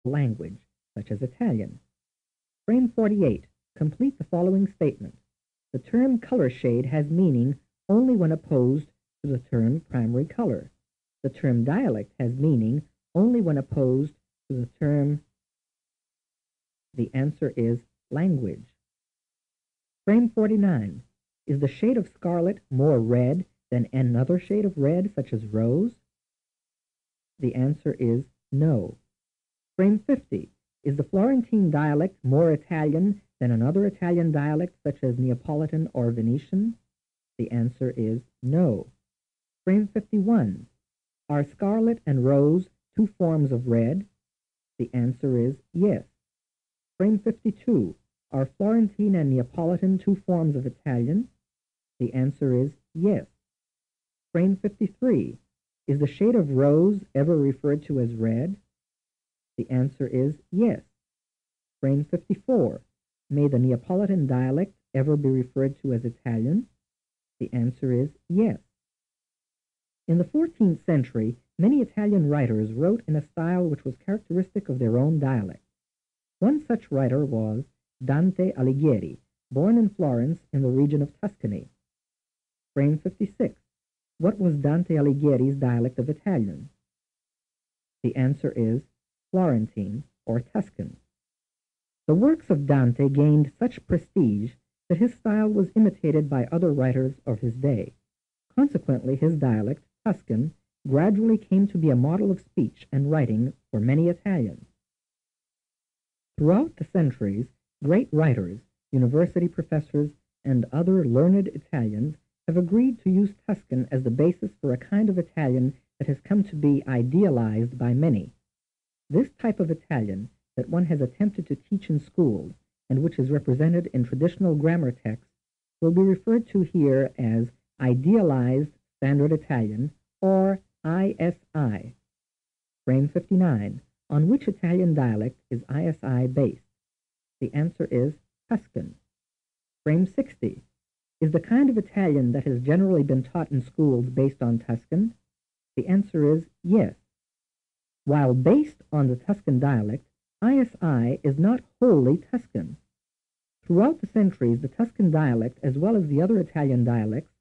language, such as Italian. Frame 48. Complete the following statement. The term color shade has meaning only when opposed to the term primary color. The term dialect has meaning only when opposed to the term. The answer is language. Frame 49. Is the shade of scarlet more red than another shade of red, such as rose? The answer is no. Frame 50. Is the Florentine dialect more Italian than another Italian dialect, such as Neapolitan or Venetian? The answer is no. Frame 51. Are scarlet and rose two forms of red? The answer is yes. Frame 52. Are Florentine and Neapolitan two forms of Italian? The answer is yes. Frame 53. Is the shade of rose ever referred to as red? The answer is yes. Frame 54. May the Neapolitan dialect ever be referred to as Italian? The answer is yes. In the 14th century, many Italian writers wrote in a style which was characteristic of their own dialect. One such writer was Dante Alighieri, born in Florence in the region of Tuscany. Frame 56. What was Dante Alighieri's dialect of Italian? The answer is Florentine or Tuscan. The works of Dante gained such prestige that his style was imitated by other writers of his day. Consequently, his dialect, Tuscan, gradually came to be a model of speech and writing for many Italians. Throughout the centuries, great writers, university professors, and other learned Italians have agreed to use Tuscan as the basis for a kind of Italian that has come to be idealized by many. This type of Italian that one has attempted to teach in schools and which is represented in traditional grammar texts will be referred to here as Idealized Standard Italian, or ISI. Frame 59. On which Italian dialect is ISI based? The answer is Tuscan. Frame 60. Is the kind of Italian that has generally been taught in schools based on Tuscan? The answer is yes. While based on the Tuscan dialect, ISI is not wholly Tuscan. Throughout the centuries, the Tuscan dialect, as well as the other Italian dialects,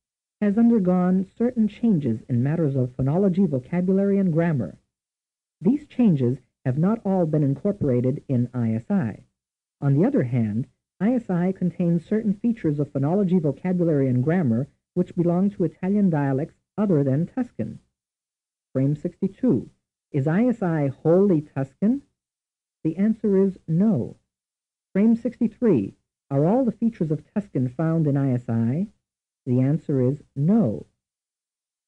has undergone certain changes in matters of phonology, vocabulary, and grammar. These changes have not all been incorporated in ISI. On the other hand, ISI contains certain features of phonology, vocabulary, and grammar which belong to Italian dialects other than Tuscan. Frame 62. Is ISI wholly Tuscan? The answer is no. Frame 63. Are all the features of Tuscan found in ISI? The answer is no.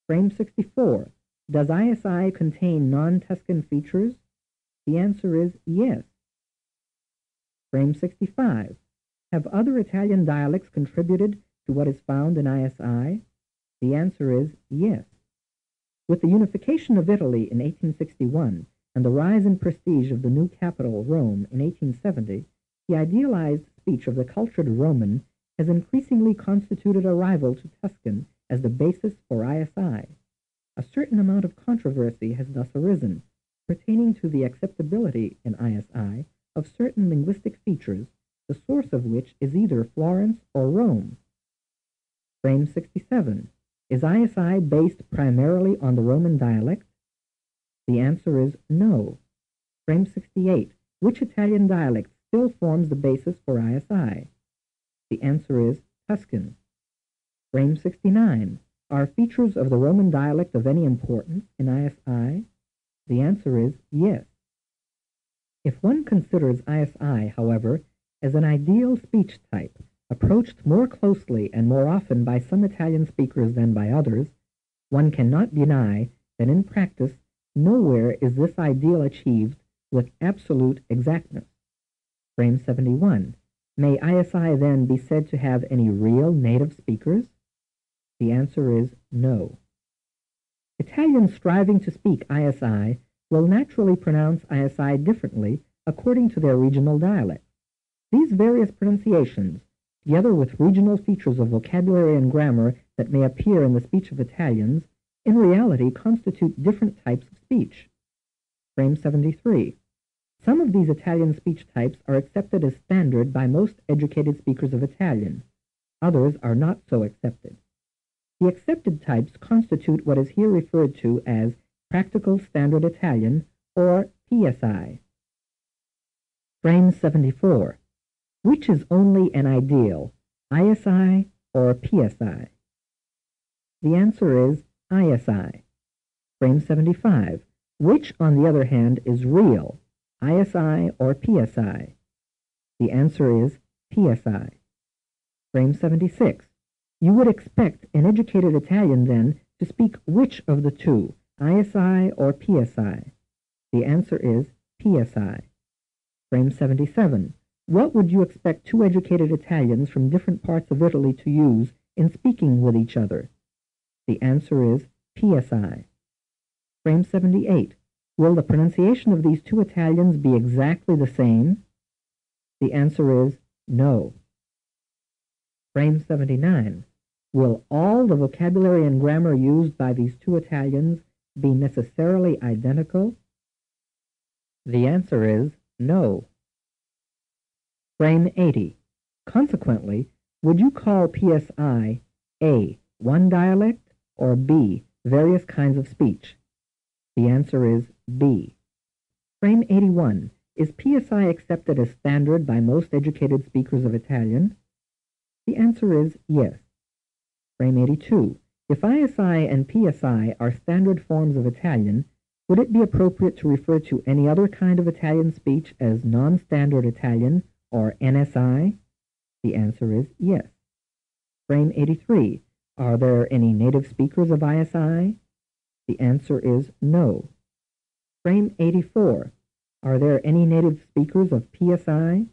Frame 64. Does ISI contain non-Tuscan features? The answer is yes. Frame 65. Have other Italian dialects contributed to what is found in ISI? The answer is yes. With the unification of Italy in 1861 and the rise in prestige of the new capital, Rome, in 1870, the idealized speech of the cultured Roman has increasingly constituted a rival to Tuscan as the basis for ISI. A certain amount of controversy has thus arisen pertaining to the acceptability in ISI of certain linguistic features, the source of which is either Florence or Rome. Frame 67. Is ISI based primarily on the Roman dialect? The answer is no. Frame 68. Which Italian dialect still forms the basis for ISI? The answer is Tuscan. Frame 69. Are features of the Roman dialect of any importance in ISI? The answer is yes. If one considers ISI, however, as an ideal speech type, approached more closely and more often by some Italian speakers than by others, one cannot deny that in practice nowhere is this ideal achieved with absolute exactness. Frame 71. May ISI then be said to have any real native speakers? The answer is no. Italians striving to speak ISI will naturally pronounce ISI differently according to their regional dialect. These various pronunciations, together with regional features of vocabulary and grammar that may appear in the speech of Italians, in reality constitute different types of speech. Frame 73. Some of these Italian speech types are accepted as standard by most educated speakers of Italian. Others are not so accepted. The accepted types constitute what is here referred to as Practical Standard Italian, or PSI. Frame 74. Which is only an ideal, ISI or PSI? The answer is ISI. Frame 75. Which, on the other hand, is real, ISI or PSI? The answer is PSI. Frame 76. You would expect an educated Italian, then, to speak which of the two, ISI or PSI? The answer is PSI. Frame 77. What would you expect two educated Italians from different parts of Italy to use in speaking with each other? The answer is PSI. Frame 78. Will the pronunciation of these two Italians be exactly the same? The answer is no. Frame 79. Will all the vocabulary and grammar used by these two Italians be necessarily identical? The answer is no. Frame 80. Consequently, would you call PSI A, one dialect, or B, various kinds of speech? The answer is B. Frame 81. Is PSI accepted as standard by most educated speakers of Italian? The answer is yes. Frame 82. If ISI and PSI are standard forms of Italian, would it be appropriate to refer to any other kind of Italian speech as non-standard Italian or NSI? The answer is yes. Frame 83. Are there any native speakers of ISI? The answer is no. Frame 84. Are there any native speakers of PSI?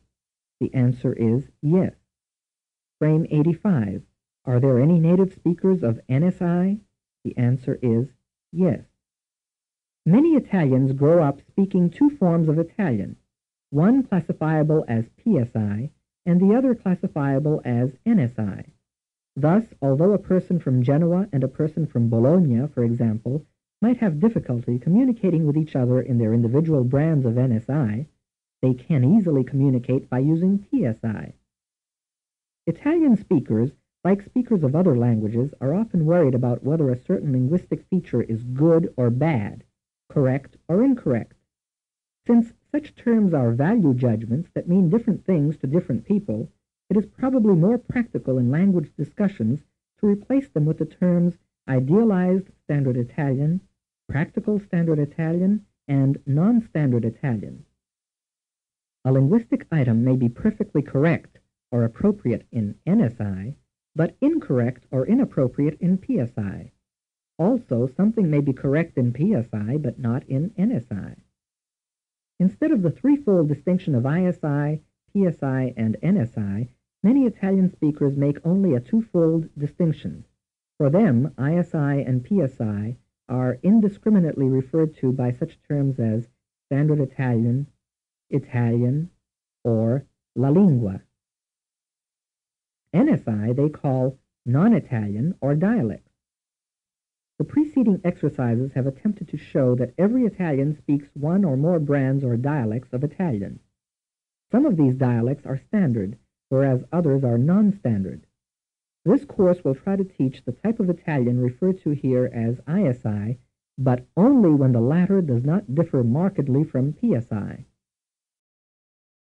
The answer is yes. Frame 85. Are there any native speakers of NSI? The answer is yes. Many Italians grow up speaking two forms of Italian, one classifiable as PSI and the other classifiable as NSI. Thus, although a person from Genoa and a person from Bologna, for example, might have difficulty communicating with each other in their individual brands of NSI, they can easily communicate by using PSI. Italian speakers, like speakers of other languages, are often worried about whether a certain linguistic feature is good or bad, correct or incorrect. Since such terms are value judgments that mean different things to different people, it is probably more practical in language discussions to replace them with the terms idealized standard Italian, practical standard Italian, and non-standard Italian. A linguistic item may be perfectly correct or appropriate in NSI, but incorrect or inappropriate in PSI. Also, something may be correct in PSI, but not in NSI. Instead of the threefold distinction of ISI, PSI, and NSI, many Italian speakers make only a twofold distinction. For them, ISI and PSI are indiscriminately referred to by such terms as Standard Italian, Italian, or La Lingua. NSI they call non-Italian or dialects. The preceding exercises have attempted to show that every Italian speaks one or more brands or dialects of Italian. Some of these dialects are standard, whereas others are non-standard. This course will try to teach the type of Italian referred to here as ISI, but only when the latter does not differ markedly from PSI.